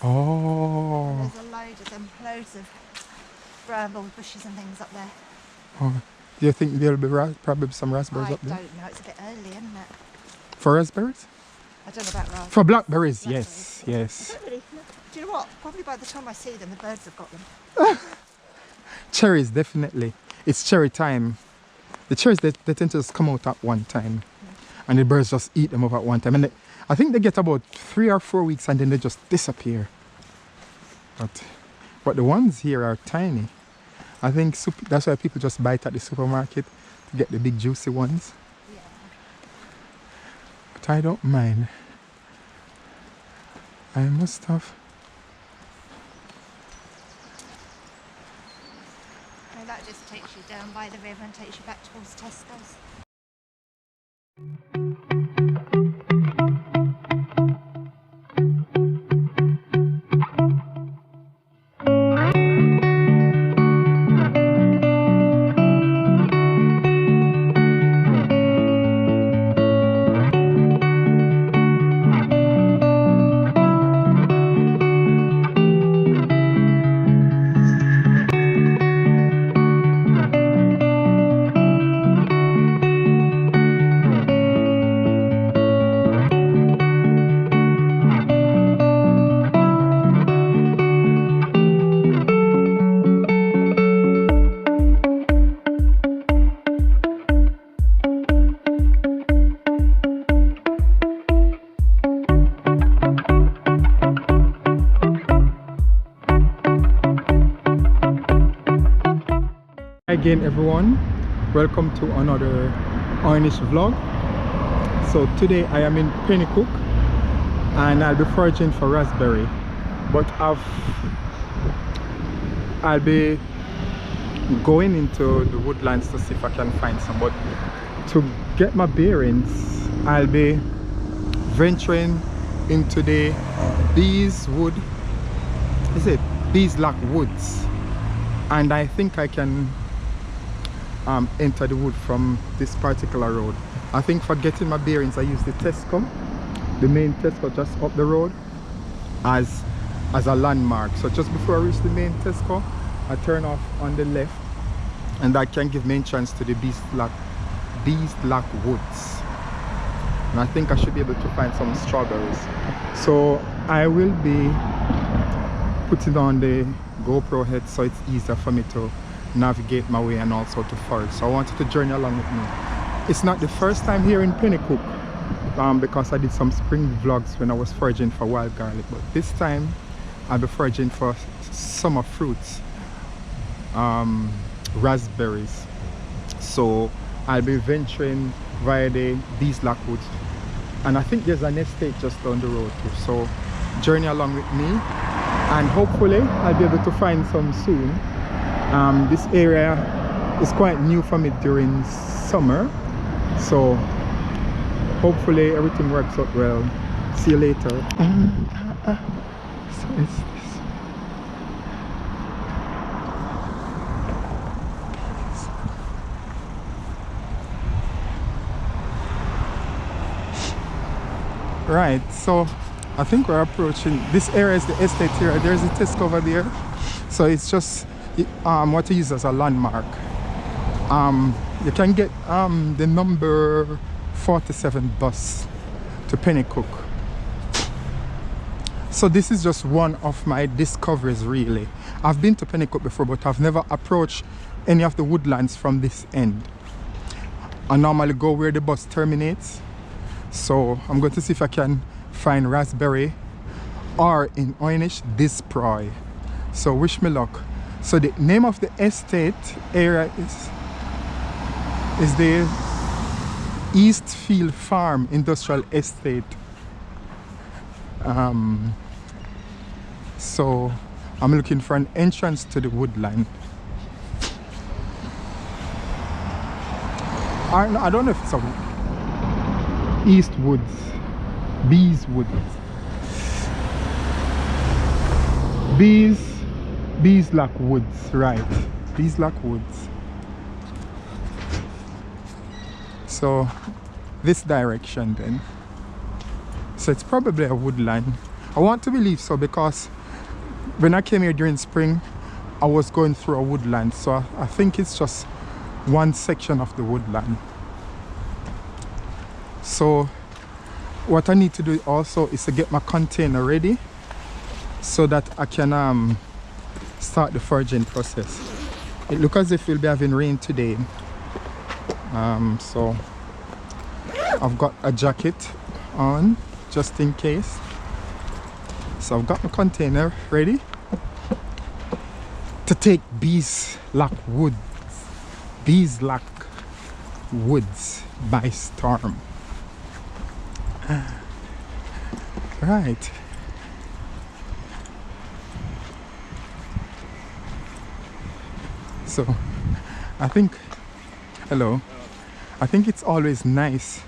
Oh. There's a load of them, loads of bramble bushes and things up there. Oh. Do you think there'll be probably some raspberries up there? I don't know, it's a bit early, isn't it? For raspberries? I don't know about raspberries. For blackberries, yes, yes. I don't really know. Do you know what? Probably by the time I see them, the birds have got them. Cherries, definitely. It's cherry time. The cherries, they tend to just come out at one time. And the birds just eat them up at one time. And I think they get about 3 or 4 weeks and then they just disappear. But the ones here are tiny. I think that's why people just buy it at the supermarket to get the big juicy ones. Yeah. But I don't mind. I must have. And that just takes you down by the river and takes you back towards Tesco's. Again everyone, welcome to another Oy'Nissh vlog. So today I am in Penicuik and I'll be foraging for raspberry, but I'll be going into the woodlands to see if I can find some. But to get my bearings, I'll be venturing into the Beeslock woods, and I think I can enter the wood from this particular road. I think for getting my bearings I use the Tesco, the main Tesco just up the road, as a landmark. So just before I reach the main Tesco, I turn off on the left, and that can give me entrance to the Beeslock woods. And I think I should be able to find some strawberries. So I will be putting on the GoPro head so it's easier for me to navigate my way and also to forage. So I wanted to journey along with me. It's not the first time here in Penicuik, because I did some spring vlogs when I was foraging for wild garlic, but this time I'll be foraging for summer fruits, raspberries. So I'll be venturing via the Beeslock woods, and I think there's an estate just down the road too. So journey along with me and hopefully I'll be able to find some soon. This area is quite new for me during summer, so hopefully everything works out well. See you later. So it's this. Right, so I think we're approaching this area. Is the estate here. There's a Tesco over there, so it's just what to use as a landmark. You can get the number 47 bus to Penicuik. So this is just one of my discoveries really. I've been to Penicuik before, but I've never approached any of the woodlands from this end. I normally go where the bus terminates, so I'm going to see if I can find raspberry, or in Oy'Nissh, Disproy. So wish me luck. So the name of the estate area is the Eastfield Farm Industrial Estate. So I'm looking for an entrance to the woodland. I don't know if it's a East Woods, Beeslock woods, right? Beeslock woods. So this direction then. So it's probably a woodland. I want to believe so, because when I came here during spring, I was going through a woodland, so I think it's just one section of the woodland. So what I need to do also is to get my container ready so that I can start the foraging process. It looks as if we'll be having rain today, so I've got a jacket on just in case. So I've got my container ready to take Beeslock Woods by storm. Right. So I think, hello, I think it's always nice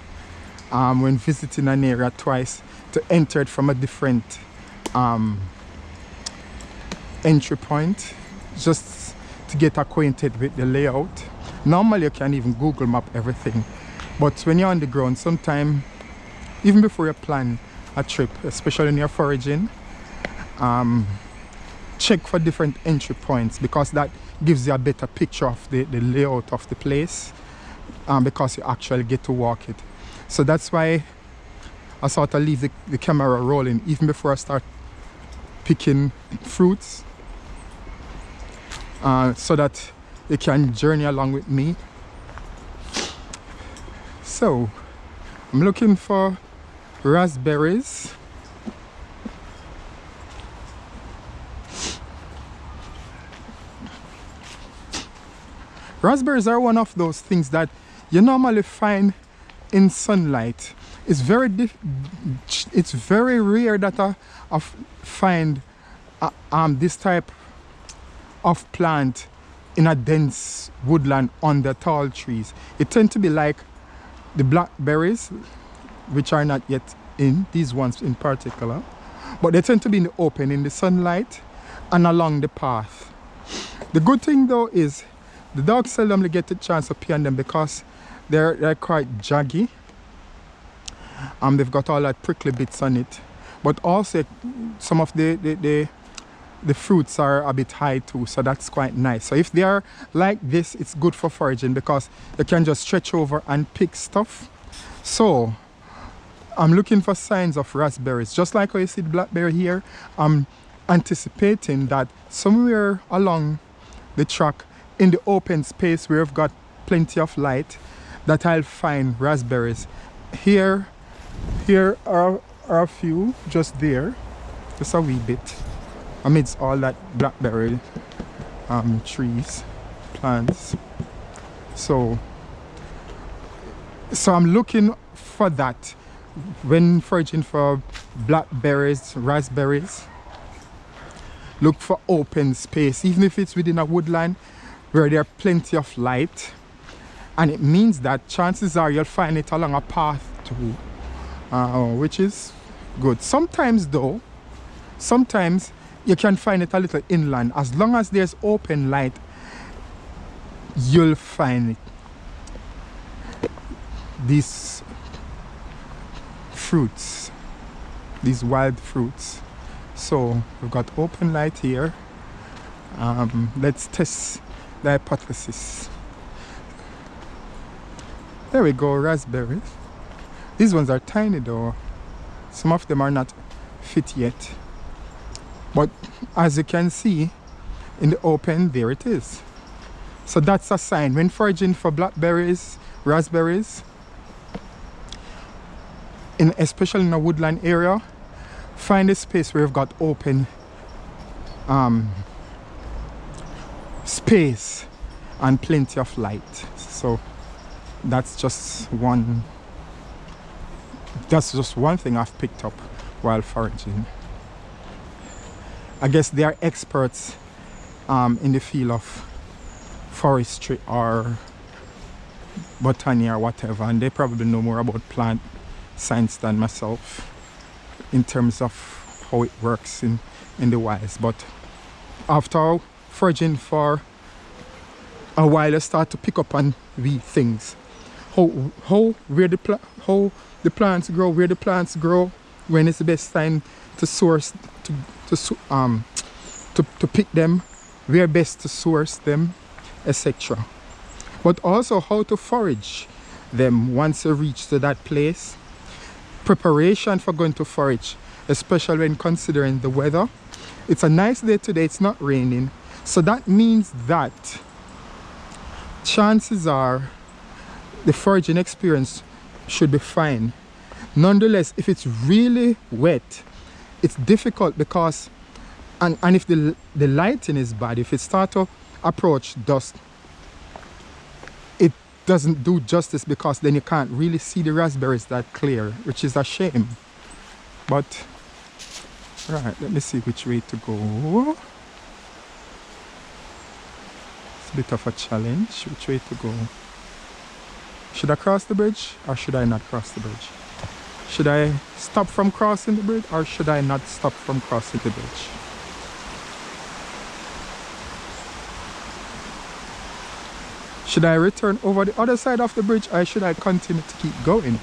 when visiting an area twice to enter it from a different entry point, just to get acquainted with the layout. Normally you can even Google map everything, but when you're on the ground, sometimes even before you plan a trip, especially when you're foraging, check for different entry points, because that gives you a better picture of the layout of the place, because you actually get to walk it. So that's why I sort of leave the camera rolling even before I start picking fruits, so that you can journey along with me. So I'm looking for raspberries. Raspberries are one of those things that you normally find in sunlight. It's very rare that I find this type of plant in a dense woodland under tall trees. It tends to be like the blackberries, which are not yet in, these ones in particular, but they tend to be in the open, in the sunlight and along the path. The good thing though is the dogs seldomly get a chance to pee on them, because they're quite jaggy. They've got all that prickly bits on it, but also some of the fruits are a bit high too, so that's quite nice. So if they are like this, it's good for foraging, because you can just stretch over and pick stuff. So I'm looking for signs of raspberries, just like how you see the blackberry here. I'm anticipating that somewhere along the track, in the open space where I've got plenty of light, that I'll find raspberries. Here are a few just there, just a wee bit, amidst all that blackberry trees, plants. So I'm looking for that when foraging for blackberries, raspberries. Look for open space, even if it's within a woodland where there are plenty of light, and it means that chances are you'll find it along a path too, which is good. Sometimes though, sometimes you can find it a little inland. As long as there's open light, you'll find it. These fruits, these wild fruits. So we've got open light here. Let's test the hypothesis. There we go, raspberries. These ones are tiny though. Some of them are not fit yet. But as you can see, in the open, there it is. So that's a sign. When foraging for blackberries, raspberries, especially in a woodland area, find a space where you've got open space and plenty of light. So that's just one thing I've picked up while foraging. I guess they are experts in the field of forestry or botany or whatever, and they probably know more about plant science than myself in terms of how it works in the wilds. But after foraging for a while, I start to pick up on wee things. How the plants grow, where the plants grow, when is the best time to source, to pick them, where best to source them, etc. But also how to forage them once you reach to that place. Preparation for going to forage, especially when considering the weather. It's a nice day today, it's not raining, so that means that chances are the foraging experience should be fine. Nonetheless, if it's really wet, it's difficult because and if the lighting is bad, if it starts to approach dusk, it doesn't do justice, because then you can't really see the raspberries that clear, which is a shame. But right, let me see which way to go. It's a bit of a challenge. Which way to go? Should I cross the bridge or should I not cross the bridge? Should I stop from crossing the bridge or should I not stop from crossing the bridge? Should I return over the other side of the bridge or should I continue to keep going?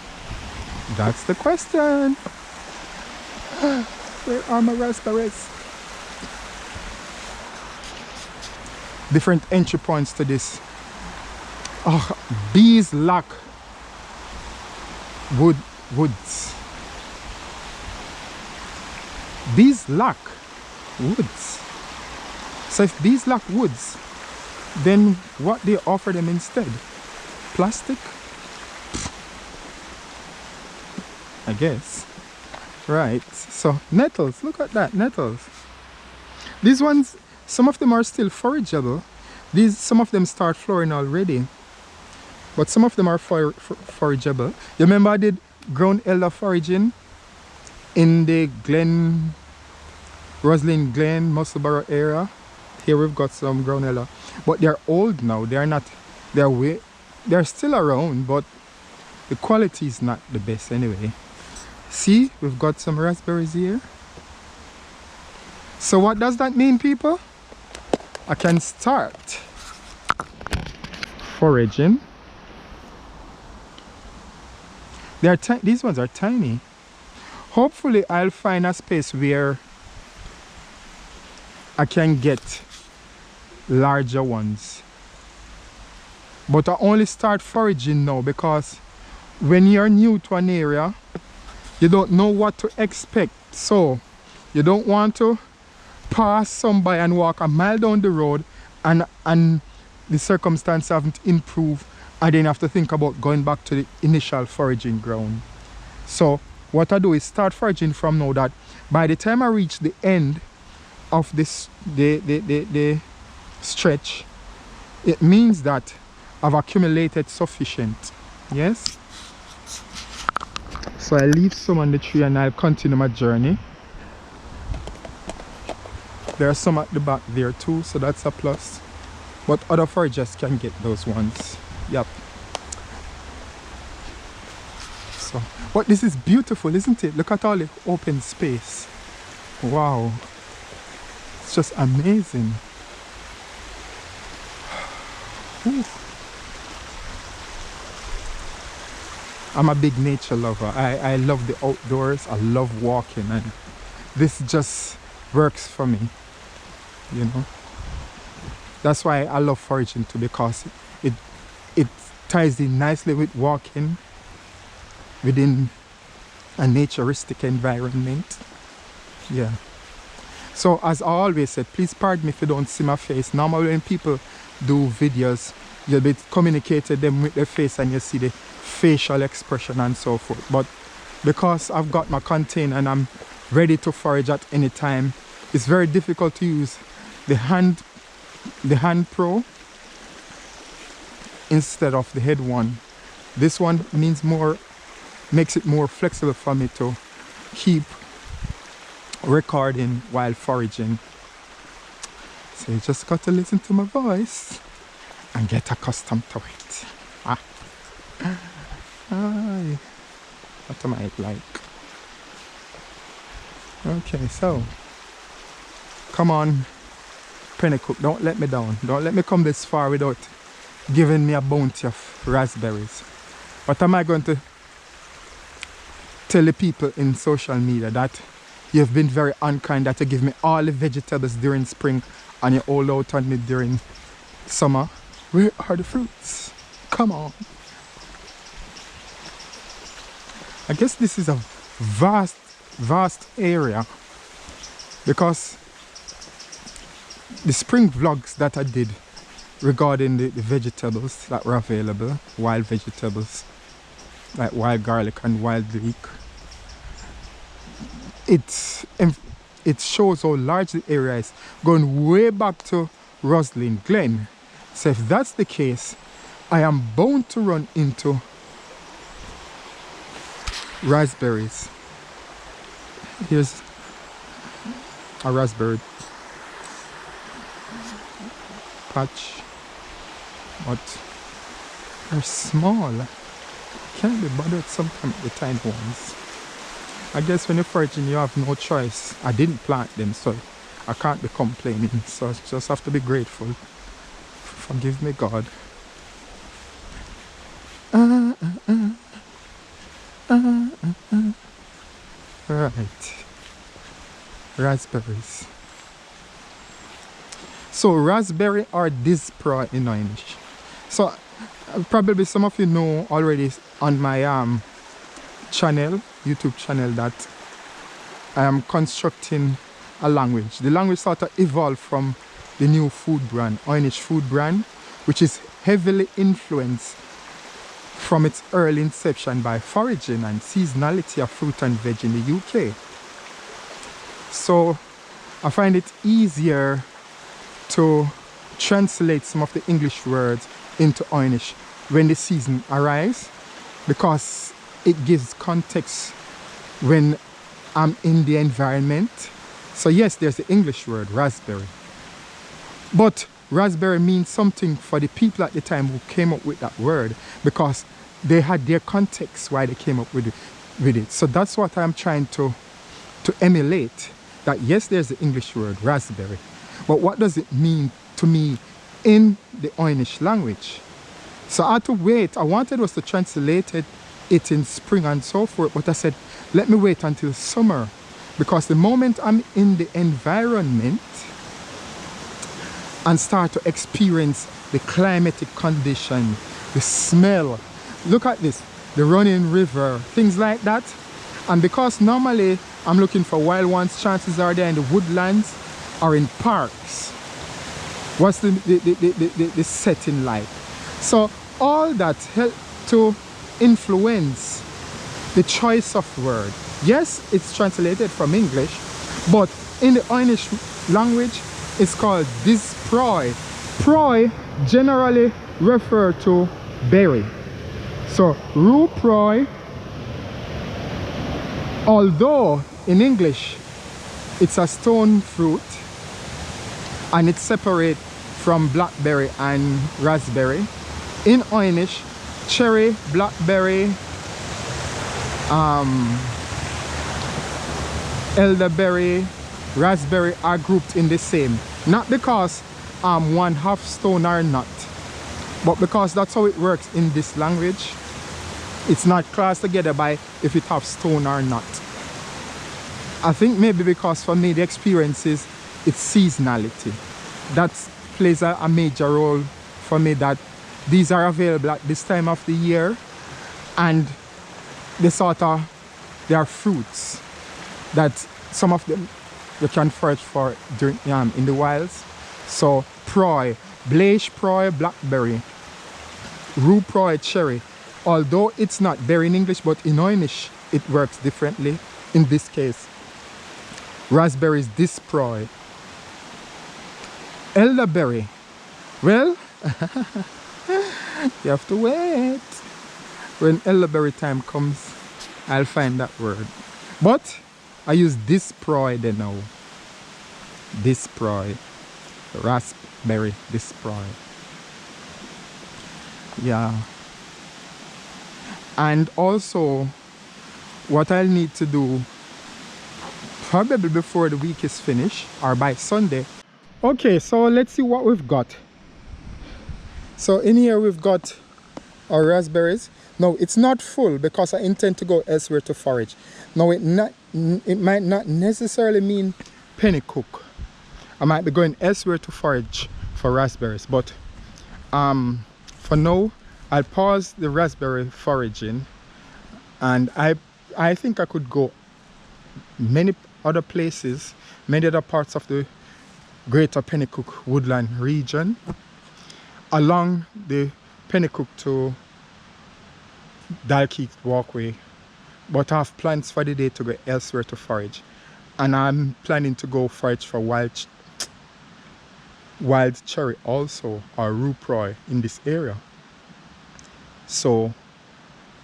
That's the question. Where are my raspberries? Different entry points to this. Oh, beeswax woods. Beeswax woods. So if beeswax woods, then what do you offer them instead? Plastic? I guess. Right, so nettles, look at that, nettles. These ones, some of them are still forageable. Some of them start flowering already, but some of them are forageable. You remember I did ground elder foraging in the Roslyn Glen, Musselborough area. Here we've got some ground elder, but they're old now. They're still around, but the quality is not the best anyway. See, we've got some raspberries here. So what does that mean, people? I can start foraging. These ones are tiny. Hopefully I'll find a space where I can get larger ones. But I only start foraging now because when you're new to an area, you don't know what to expect. So you don't want to pass somebody and walk a mile down the road and the circumstances haven't improved, and then have to think about going back to the initial foraging ground. So what I do is start foraging from now, that by the time I reach the end of this the stretch, it means that I've accumulated sufficient. Yes, so I leave some on the tree and I'll continue my journey. There are some at the back there too, so that's a plus. But other foragers can get those ones. Yep. So, but this is beautiful, isn't it? Look at all the open space. Wow. It's just amazing. Ooh. I'm a big nature lover. I love the outdoors. I love walking, and this just works for me, you know. That's why I love foraging too, because it ties in nicely with walking within a naturistic environment. Yeah. So as I always said, please pardon me if you don't see my face. Normally when people do videos, you'll be communicated them with their face and you see the facial expression and so forth. But because I've got my container and I'm ready to forage at any time, it's very difficult to use the hand pro instead of the head one. This one makes it more flexible for me to keep recording while foraging. So you just got to listen to my voice and get accustomed to it. What am I like? Okay, so come on, Penicuik, don't let me down. Don't let me come this far without giving me a bounty of raspberries. What am I going to tell the people in social media that you've been very unkind, that you give me all the vegetables during spring and you hold out on me during summer. Where are the fruits? Come on. I guess this is a vast area, because the spring vlogs that I did regarding the vegetables that were available, wild vegetables like wild garlic and wild leek, it shows how large the area is, going way back to Roslyn Glen. So if that's the case, I am bound to run into raspberries. Here's a raspberry patch, but they're small. Can't be bothered sometimes with the tiny ones. I guess when you're foraging, you have no choice. I didn't plant them, so I can't be complaining. So I just have to be grateful. Forgive me, God. Right. Raspberries. So raspberry or dispraw in Oy'Nissh. So probably some of you know already on my channel, YouTube channel, that I am constructing a language. The language sort of evolved from the new food brand, Oy'Nissh food brand, which is heavily influenced from its early inception by foraging and seasonality of fruit and veg in the UK. So I find it easier to translate some of the English words into Oy'Nissh when the season arrives, because it gives context when I'm in the environment. So yes, there's the English word raspberry, but raspberry means something for the people at the time who came up with that word, because they had their context why they came up with it. So that's what I'm trying to emulate, that yes, there's the English word raspberry, but what does it mean to me in the Oy'Nissh language? So I had to wait. I wanted us to translate it in spring and so forth, but I said, let me wait until summer, because the moment I'm in the environment and start to experience the climatic condition, the smell, look at this, the running river, things like that. And because normally I'm looking for wild ones, chances are they're in the woodlands or in parks. What's the setting like? So all that helped to influence the choice of word. Yes, it's translated from English, but in the Oy'Nissh language, it's called dispraw. Praw generally refer to berry. So rhupraw, although in English it's a stone fruit and it's separate from blackberry and raspberry, in Oy'Nissh, cherry, blackberry, elderberry, raspberry are grouped in the same. Not because one half stone or not, but because that's how it works in this language. It's not classed together by if it have stone or not. I think maybe because for me the experience is its seasonality. That plays a major role for me, that these are available at this time of the year, and they are fruits that some of them you can forage for during, in the wilds. So praw, blaze praw, blackberry, rhupraw, cherry. Although it's not berry in English, but in Oy'Nissh it works differently. In this case, raspberry is dispraw. Elderberry, well, you have to wait. When elderberry time comes, I'll find that word. But I use dispraw then now. Dispraw, raspberry, dispraw. Yeah. And also, what I'll need to do, probably before the week is finished, or by Sunday. Okay, so let's see what we've got. So in here we've got our raspberries. No, it's not full because I intend to go elsewhere to forage. Now it might not necessarily mean Penicuik. I might be going elsewhere to forage for raspberries, but for now I'll pause the raspberry foraging, and I think I could go many other places, many other parts of the greater Penicuik woodland region along the Penicuik to Dalkeith walkway, but I have plans for the day to go elsewhere to forage, and I'm planning to go forage for wild cherry also, or rooproy in this area. So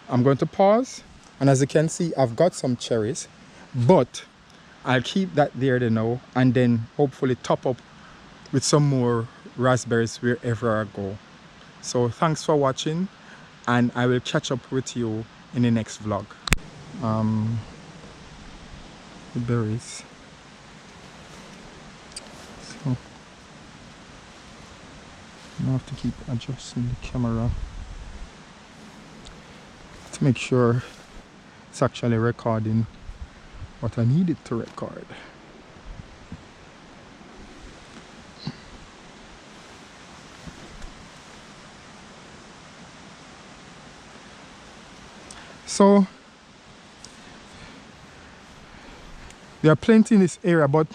I'm going to pause, and as you can see I've got some cherries, but I'll keep that there now and then hopefully top up with some more raspberries wherever I go. So thanks for watching, and I will catch up with you in the next vlog. The berries. So I have to keep adjusting the camera to make sure it's actually recording what I need it to record. So there are plenty in this area, but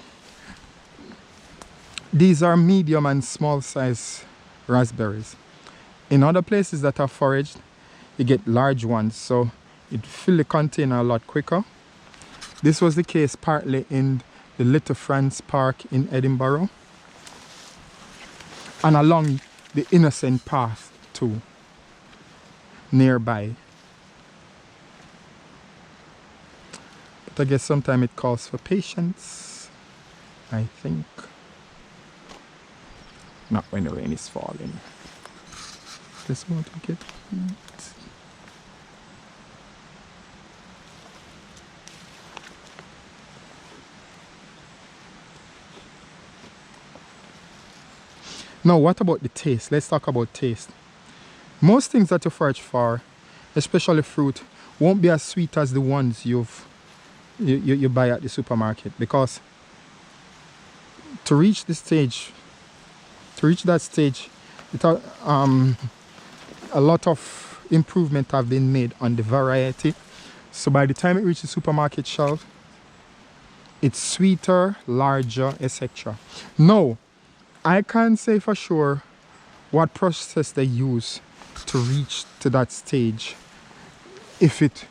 these are medium and small size raspberries. In other places that are foraged, you get large ones, so it fill the container a lot quicker. This was the case partly in the Little France Park in Edinburgh and along the Innocent Path too, nearby. But I guess sometimes it calls for patience, I think. Not when the rain is falling. Just want to get it. Now, what about the taste? Let's talk about taste. Most things that you forage for, especially fruit, won't be as sweet as the ones you buy at the supermarket, because to reach that stage, a lot of improvement have been made on the variety. So by the time it reaches the supermarket shelf, it's sweeter, larger, etc. Now, I can't say for sure what process they use to reach to that stage, if it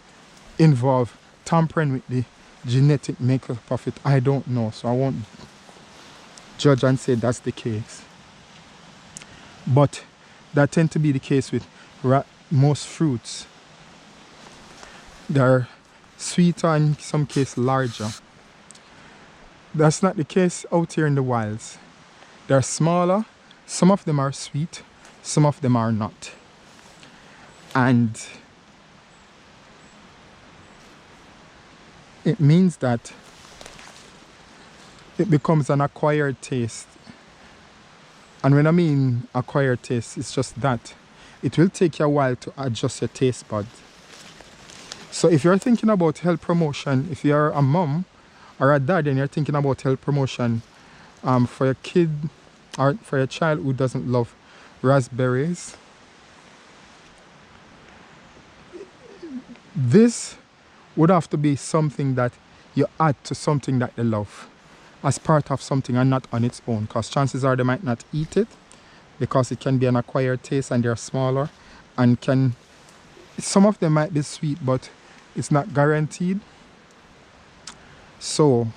involves tampering with the genetic makeup of it. I don't know, so I won't judge and say that's the case. But that tends to be the case with most fruits. They're sweeter and in some cases larger. That's not the case out here in the wilds. They're smaller, some of them are sweet, some of them are not. And it means that it becomes an acquired taste. And when I mean acquired taste, it's just that it will take you a while to adjust your taste buds. So if you're thinking about health promotion, if you're a mom or a dad and you're thinking about health promotion for your kid or for your child who doesn't love raspberries, this would have to be something that you add to something that they love, as part of something and not on its own, because chances are they might not eat it because it can be an acquired taste and they're smaller, and some of them might be sweet but it's not guaranteed. So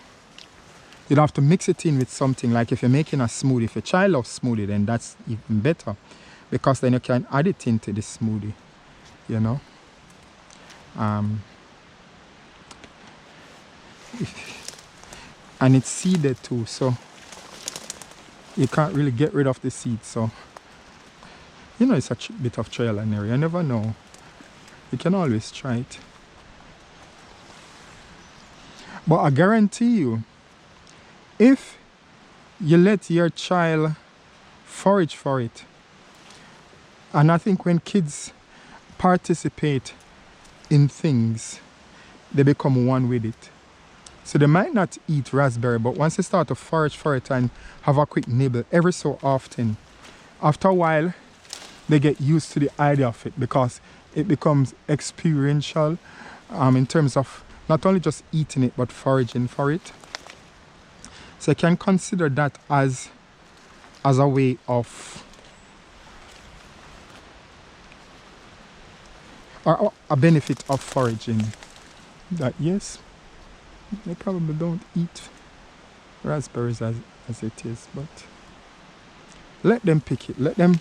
you'd have to mix it in with something, like if you're making a smoothie. If your child loves smoothie, then that's even better, because then you can add it into the smoothie, you know. And it's seeded too, so you can't really get rid of the seeds. So, you know, it's a bit of trial and error. You never know. You can always try it. But I guarantee you, if you let your child forage for it, and I think when kids participate in things, they become one with it. So they might not eat raspberry, but once they start to forage for it and have a quick nibble every so often, after a while they get used to the idea of it, because it becomes experiential in terms of not only just eating it but foraging for it. So you can consider that as a way of, or a benefit of foraging. That yes, they probably don't eat raspberries as it is, but let them pick it, let them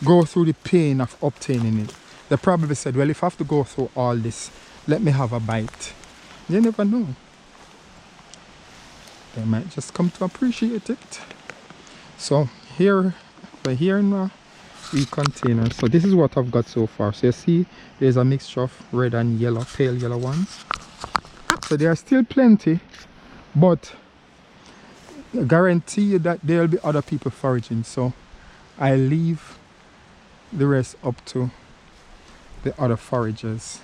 go through the pain of obtaining it. They probably said, well, if I have to go through all this, let me have a bite. You never know. They might just come to appreciate it. So here, we're here in a wee container. So this is what I've got so far. So you see, there's a mixture of red and yellow, pale yellow ones. So there are still plenty, but I guarantee you that there will be other people foraging. So I leave the rest up to the other foragers.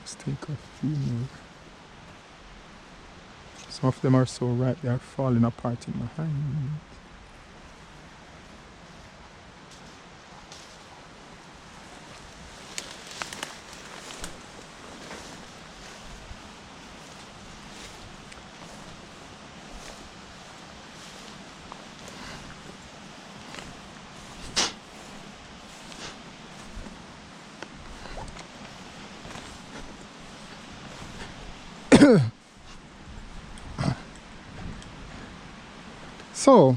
Let's take a few more. Some of them are so ripe they are falling apart in my hand. So,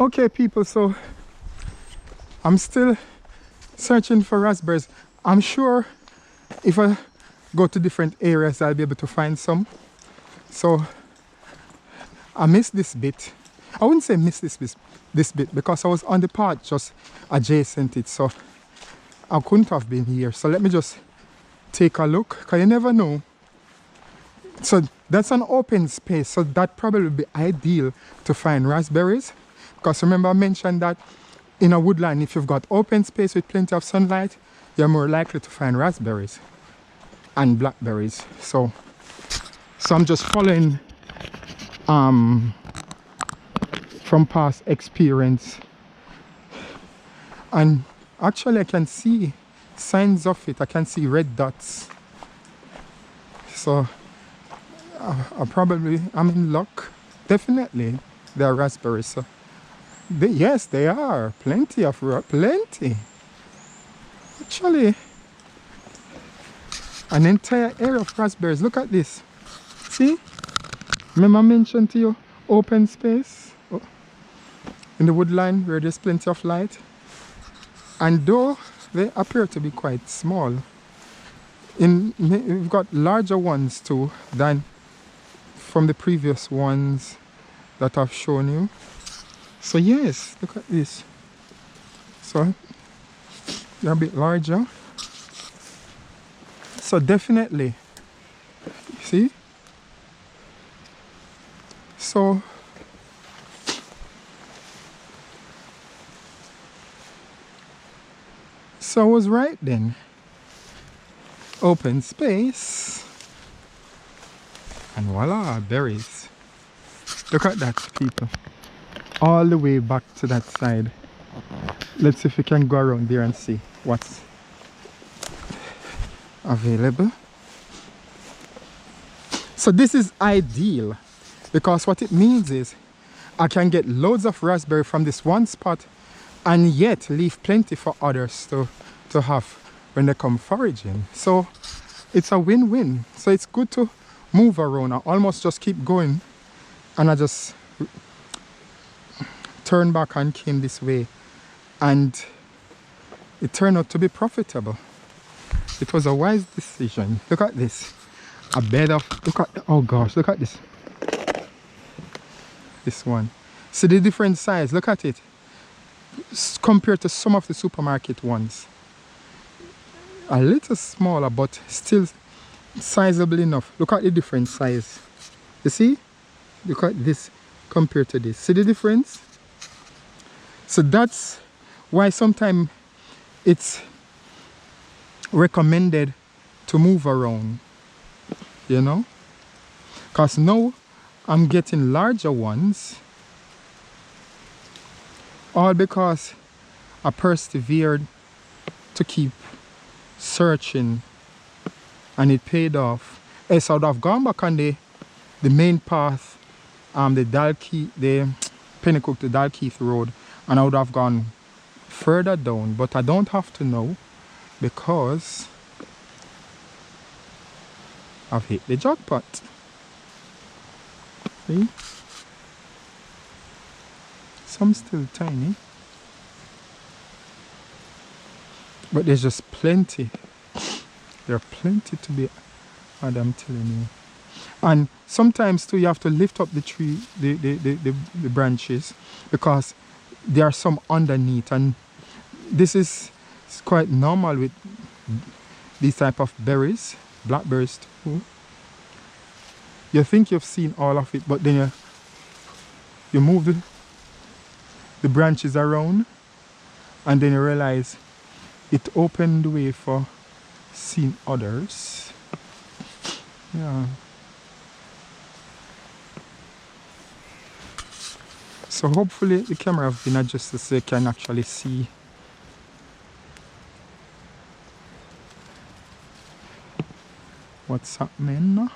okay people, so I'm still searching for raspberries. I'm sure if I go to different areas I'll be able to find some. So I missed this bit. I wouldn't say miss this bit because I was on the path just adjacent it, so I couldn't have been here. So let me just take a look, because you never know. So that's an open space, so that probably would be ideal to find raspberries, because remember I mentioned that in a woodland, if you've got open space with plenty of sunlight, you're more likely to find raspberries and blackberries. So I'm just following from past experience, and actually I can see signs of it. I can see red dots, so I'm in luck. Definitely there are raspberries. So yes, they are plenty actually, an entire area of raspberries. Look at this. See, remember I mentioned to you open space in the woodland where there's plenty of light, and though they appear to be quite small, we've got larger ones too than from the previous ones that I've shown you. So yes, look at this. So they're a bit larger. So definitely, see? So I was right then. Open space. And voila, berries. Look at that, people. All the way back to that side. Let's see if we can go around there and see what's available. So this is ideal, because what it means is I can get loads of raspberry from this one spot and yet leave plenty for others to have when they come foraging. So it's a win-win. So it's good to move around. I almost just keep going, and I just turned back and came this way, and it turned out to be profitable. It was a wise decision. Look at this. A bed of, look at, oh gosh, look at this. This one. See the different size, look at it. Compared to some of the supermarket ones. A little smaller, but still sizable enough. Look at the different size. You see? Look at this. compared to this. See the difference? So that's why sometimes it's recommended to move around, you know, because now I'm getting larger ones, all because I persevered to keep searching and it paid off. Else I would have gone back on the main path, the Penicuik to Dalkeith road, and I would have gone further down, but I don't have to know because I've hit the jackpot. See? Some still tiny, but there's just plenty. There are plenty to be had, I'm telling you. And sometimes too you have to lift up the tree, the branches, because there are some underneath, and this is quite normal with these type of berries, blackberries too. You think you've seen all of it, but then you move the branches around, and then you realize it opened the way for seeing others. Yeah. So hopefully the camera have been adjusted so you can actually see. What's happening?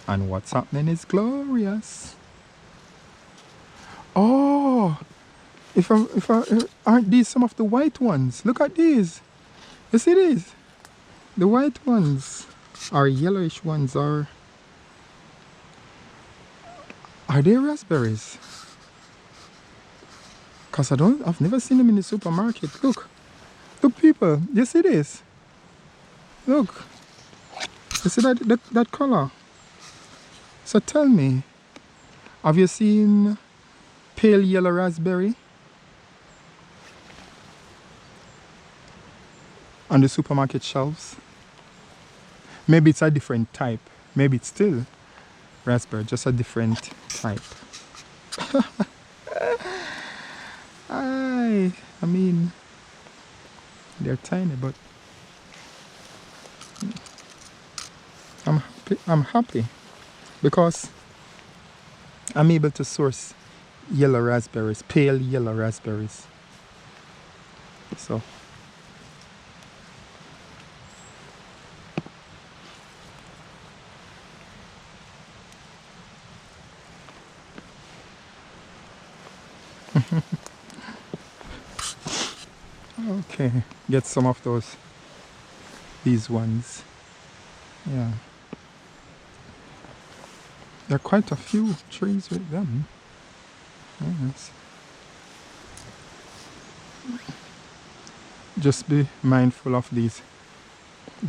And what's happening is glorious. Oh, aren't these some of the white ones? Look at these. You see these? The white ones are yellowish ones, are they raspberries? Because I've never seen them in the supermarket. Look people, you see this? Look, you see that color? So tell me, have you seen pale yellow raspberry on the supermarket shelves? Maybe it's a different type. Maybe it's still raspberry, just a different type. I mean, they're tiny, but I'm happy because I'm able to source yellow raspberries, pale yellow raspberries. So okay, get some of these ones. Yeah, there are quite a few trees with them. Yes. Just be mindful of these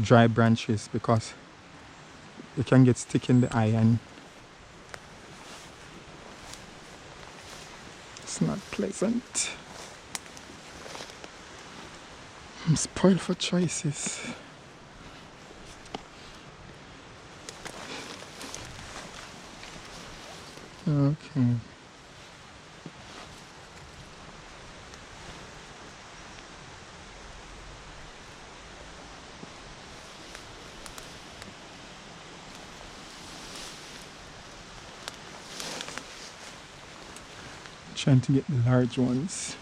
dry branches because they can get stick in the eye and it's not pleasant. I'm spoiled for choices. Okay. Trying to get the large ones.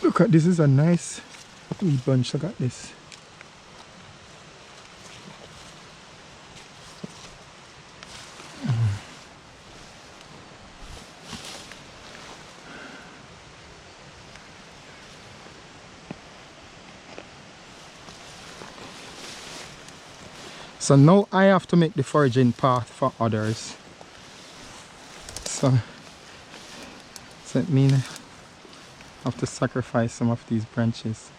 Look at this, is a nice wee bunch. Look at this. So now I have to make the foraging path for others. So it means I have to sacrifice some of these branches.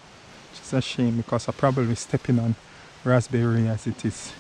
Which is a shame because I'm probably stepping on raspberry as it is.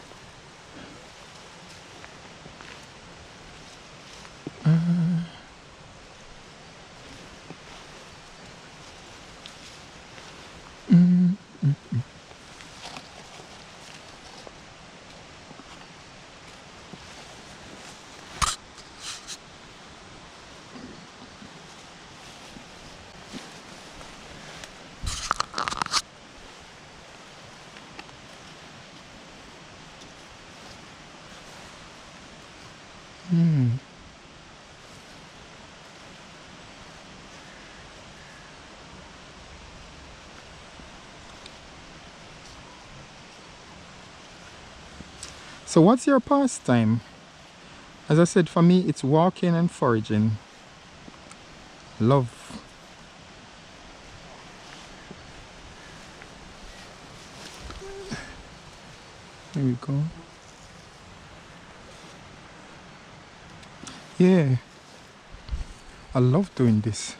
So what's your pastime? As I said, for me it's walking and foraging. Love. There we go. Yeah, I love doing this.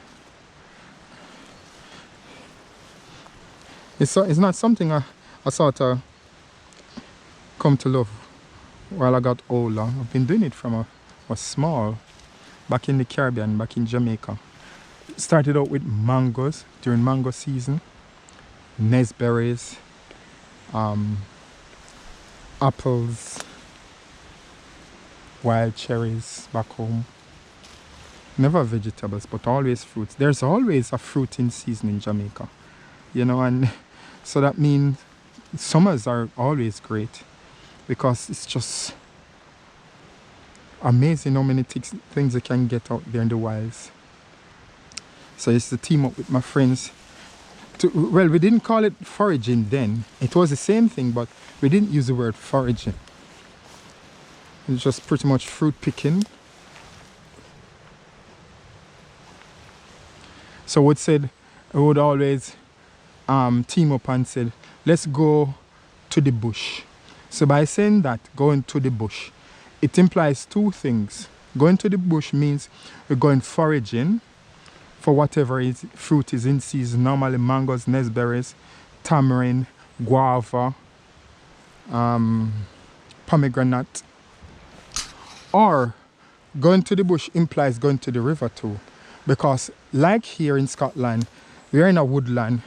It's not something I sort of come to love while I got older. I've been doing it from I was small, back in the Caribbean, back in Jamaica. Started out with mangoes during mango season, raspberries, apples, wild cherries back home. Never vegetables, but always fruits. There's always a fruit in season in Jamaica, you know, and so that means summers are always great because it's just amazing how many things you can get out there in the wilds. So I used to team up with my friends. Well, we didn't call it foraging then. It was the same thing, but we didn't use the word foraging. It's just pretty much fruit picking. So we would always team up and said, let's go to the bush. So by saying that, going to the bush, it implies two things. Going to the bush means we're going foraging for whatever fruit is in season, normally mangoes, raspberries, tamarind, guava, pomegranate. Or going to the bush implies going to the river too, because like here in Scotland, we're in a woodland.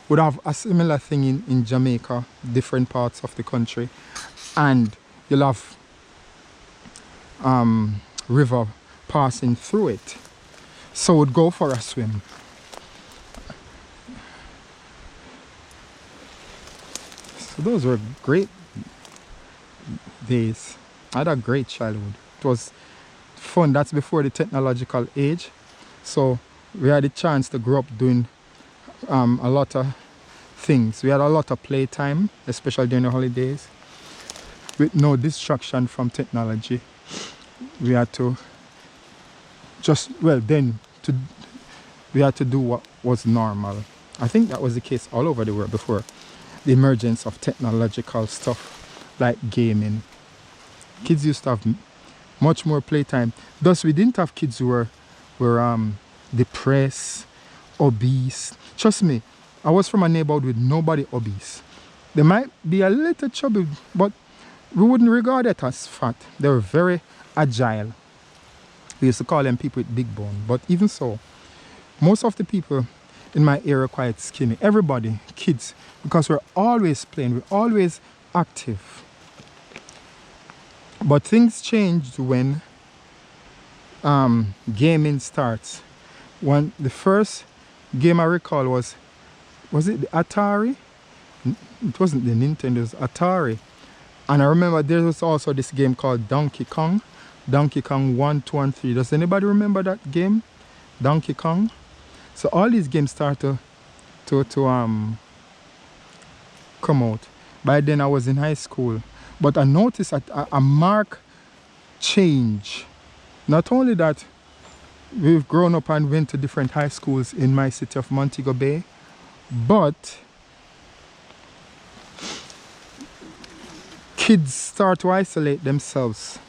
Would have a similar thing in Jamaica, different parts of the country, and you'll have river passing through it. So we'd go for a swim. So those were great days. I had a great childhood. It was fun. That's before the technological age. So we had a chance to grow up doing a lot of things. We had a lot of playtime, especially during the holidays, with no distraction from technology. We had to we had to do what was normal. I think that was the case all over the world before the emergence of technological stuff like gaming. Kids used to have much more playtime. Thus, we didn't have kids who were depressed, obese. Trust me, I was from a neighborhood with nobody obese. They might be a little chubby, but we wouldn't regard it as fat. They were very agile. We used to call them people with big bone. But even so, most of the people in my area are quite skinny. Everybody, kids, because we're always playing, we're always active. But things changed when gaming starts. When the first game I recall was it the Atari? It wasn't the Nintendo, it was Atari. And I remember there was also this game called Donkey Kong 1, 2 and 3. Does anybody remember that game? Donkey Kong? So all these games start to come out. By then I was in high school. But I noticed a marked change. Not only that, we've grown up and went to different high schools in my city of Montego Bay, but kids start to isolate themselves.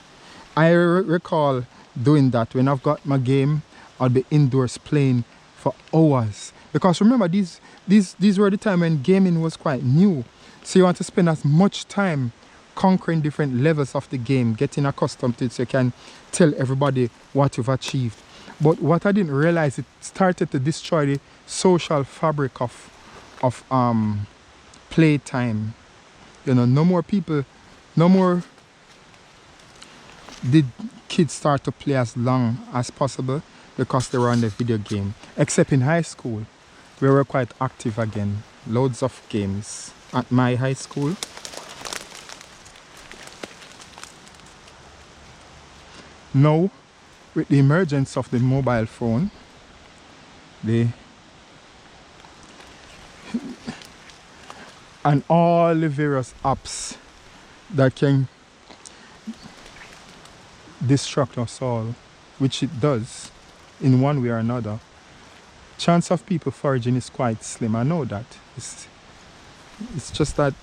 I recall doing that when I've got my game. I'll be indoors playing for hours, because remember these were the time when gaming was quite new, so you want to spend as much time conquering different levels of the game, getting accustomed to it so you can tell everybody what you've achieved. But what I didn't realize, it started to destroy the social fabric of playtime. You know, no more did kids start to play as long as possible because they were on the video game. Except in high school, we were quite active again. Loads of games at my high school. Now, with the emergence of the mobile phone, and all the various apps that can distract us all, which it does in one way or another, chance of people foraging is quite slim. I know that. It's just that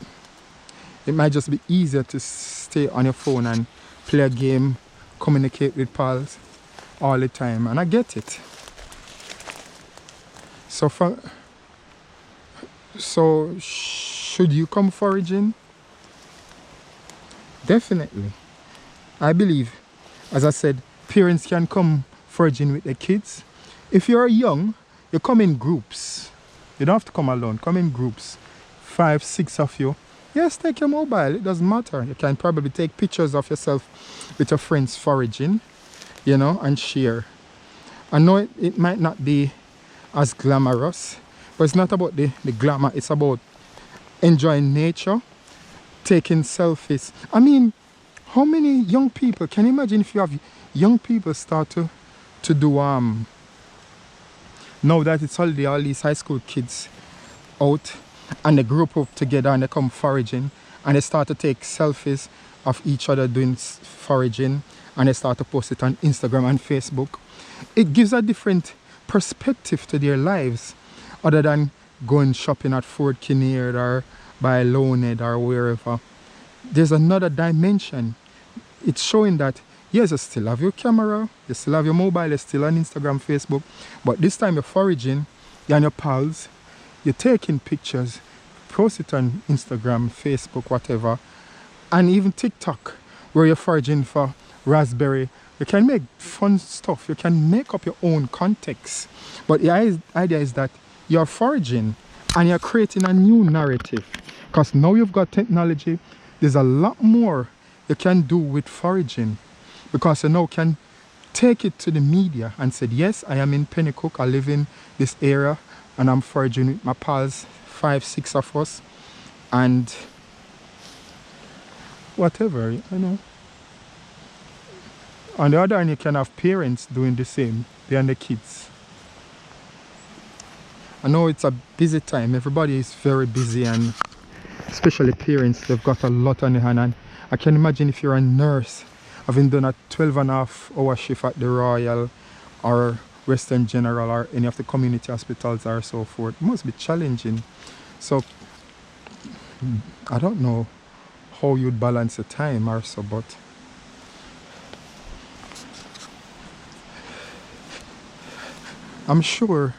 it might just be easier to stay on your phone and play a game, communicate with pals all the time, and I get it. So should you come foraging? Definitely. I believe, as I said, parents can come foraging with their kids. If you're young, you come in groups. You don't have to come alone. Come in groups. 5, 6 of you. Yes, take your mobile. It doesn't matter. You can probably take pictures of yourself with your friends foraging, you know, and share. I know it might not be as glamorous, but it's not about the glamour. It's about enjoying nature, taking selfies. I mean, how many young people, can you imagine if you have young people start to do, now that it's holiday, all these high school kids out, and they group up together and they come foraging, and they start to take selfies of each other doing foraging, and they start to post it on Instagram and Facebook. It gives a different perspective to their lives, other than going shopping at Fort Kinnear or by Lonehead or wherever. There's another dimension. It's showing that yes, you still have your camera, you still have your mobile, you're still on Instagram, Facebook, but this time you're foraging, you're on your pals, you're taking pictures, post it on Instagram, Facebook, whatever, and even TikTok, where you're foraging for raspberry. You can make fun stuff, you can make up your own context, but the idea is that you're foraging and you're creating a new narrative, because now you've got technology. There's a lot more you can do with foraging, because you now can take it to the media and say, yes, I am in Penicuik, I live in this area, and I'm foraging with my pals, 5, 6 of us, and whatever, you know. On the other hand, you can have parents doing the same, they and the kids. I know it's a busy time, everybody is very busy, and especially parents, they've got a lot on their hand. And I can imagine if you're a nurse, having done a 12.5-hour shift at the Royal or Western General or any of the community hospitals or so forth, it must be challenging. So I don't know how you'd balance the time or so, but I'm sure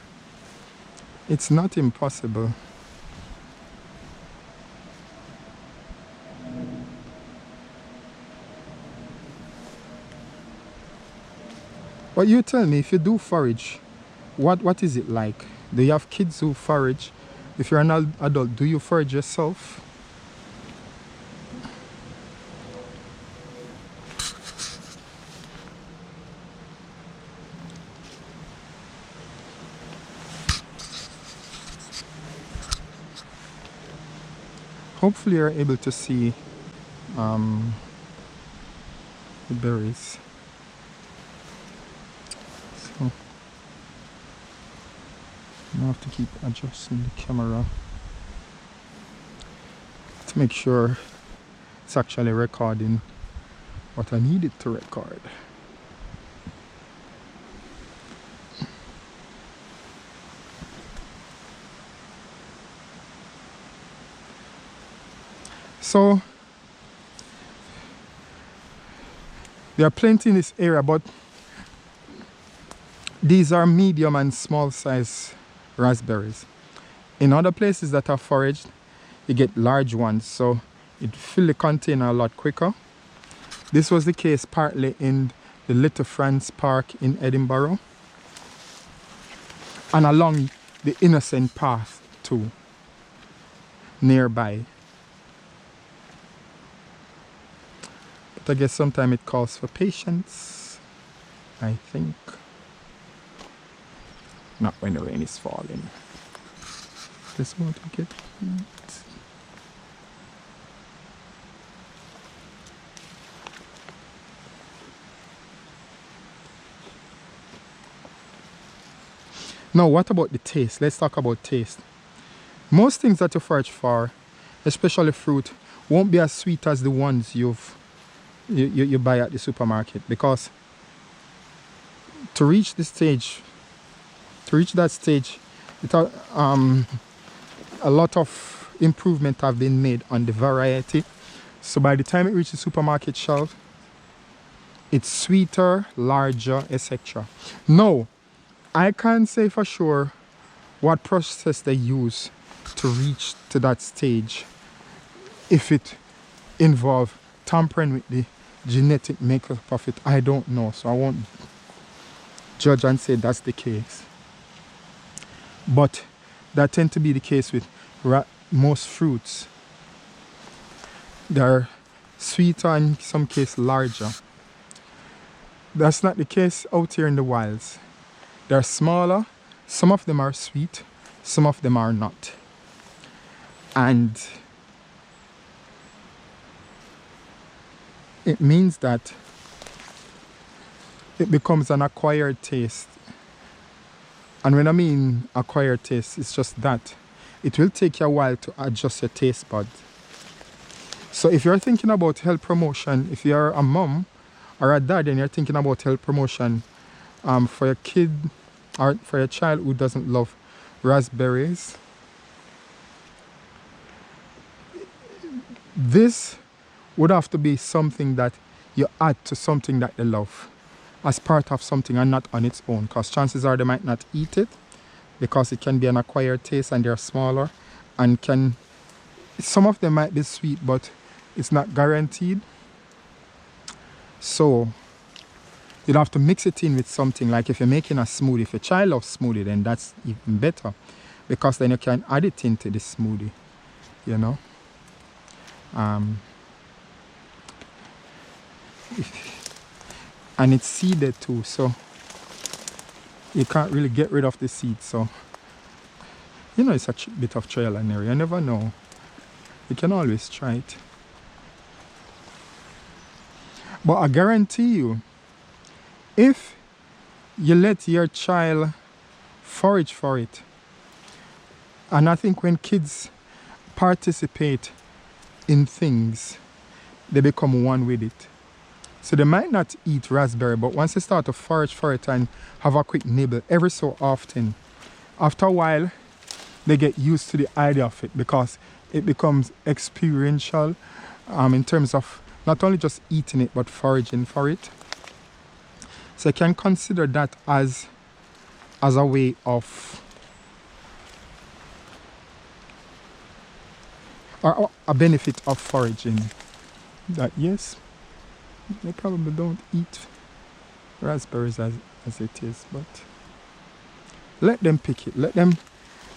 it's not impossible. But you tell me, if you do forage, what is it like? Do you have kids who forage? If you're an adult, do you forage yourself? Hopefully you're able to see the berries. So I have to keep adjusting the camera to make sure it's actually recording what I need it to record. So There are plenty in this area, but these are medium and small size raspberries. In other places that are foraged, you get large ones, so it fill the container a lot quicker. This was the case partly in the Little France Park in Edinburgh and along the Innocent Path too, nearby. But I guess sometimes it calls for patience, I think. Not when the rain is falling. Just want to get heat. Now, what about the taste? Let's talk about taste. Most things that you forage for, especially fruit, won't be as sweet as the ones you buy at the supermarket, because to reach that stage, a lot of improvement have been made on the variety. So by the time it reaches the supermarket shelf, it's sweeter, larger, etc. Now, I can't say for sure what process they use to reach to that stage, if it involves tampering with the genetic makeup of it. I don't know, so I won't judge and say that's the case. But that tends to be the case with most fruits. They're sweeter and in some cases larger. That's not the case out here in the wilds. They're smaller, some of them are sweet, some of them are not. And it means that it becomes an acquired taste. And when I mean acquired taste, it's just that it will take you a while to adjust your taste buds. So if you're thinking about health promotion, if you're a mom or a dad and you're thinking about health promotion for your kid or for your child who doesn't love raspberries, this would have to be something that you add to something that they love, as part of something and not on its own, because chances are they might not eat it because it can be an acquired taste and they're smaller, and some of them might be sweet, but it's not guaranteed. So you'd have to mix it in with something, like if you're making a smoothie. If your child loves smoothie, then that's even better, because then you can add it into the smoothie, you know. And it's seeded too, so you can't really get rid of the seed. So, you know, it's a bit of trial and error. You never know. You can always try it. But I guarantee you, if you let your child forage for it, and I think when kids participate in things, they become one with it. So they might not eat raspberry, but once they start to forage for it and have a quick nibble every so often, after a while, they get used to the idea of it, because it becomes experiential in terms of not only just eating it, but foraging for it. So you can consider that as a way of, or a benefit of foraging. That yes, they probably don't eat raspberries as it is, but let them pick it. Let them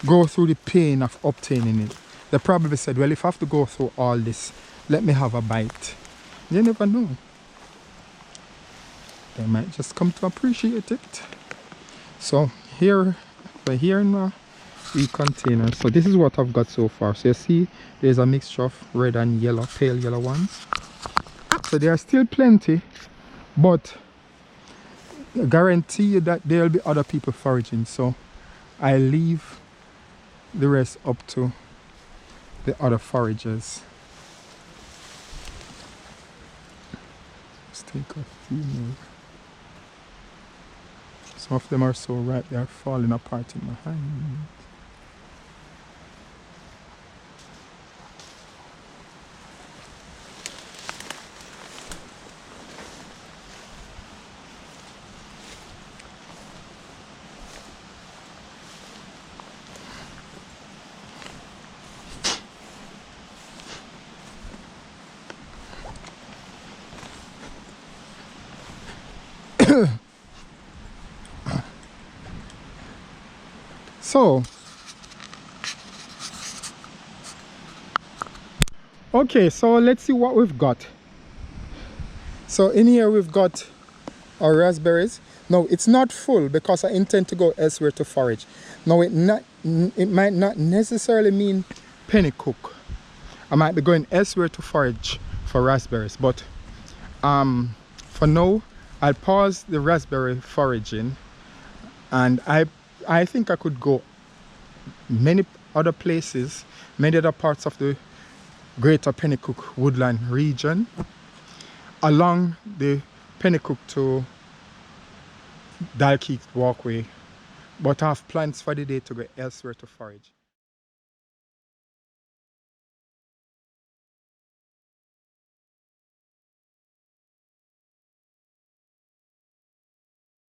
go through the pain of obtaining it. They probably said, well, if I have to go through all this, let me have a bite. You never know. They might just come to appreciate it. So here, we're here in a container. So this is what I've got so far. So you see, there's a mixture of red and yellow, pale yellow ones. So there are still plenty, but I guarantee you that there will be other people foraging. So I leave the rest up to the other foragers. Let's take a few more. Some of them are so ripe they are falling apart in my hand. So okay, so let's see what we've got. So in here we've got our raspberries. Now it's not full because I intend to go elsewhere to forage. Now it might not necessarily mean Penicuik. I might be going elsewhere to forage for raspberries, but for now I'll pause the raspberry foraging, and I think I could go many other places, many other parts of the greater Penicuik woodland region along the Penicuik to Dalkeith walkway, but I have plans for the day to go elsewhere to forage.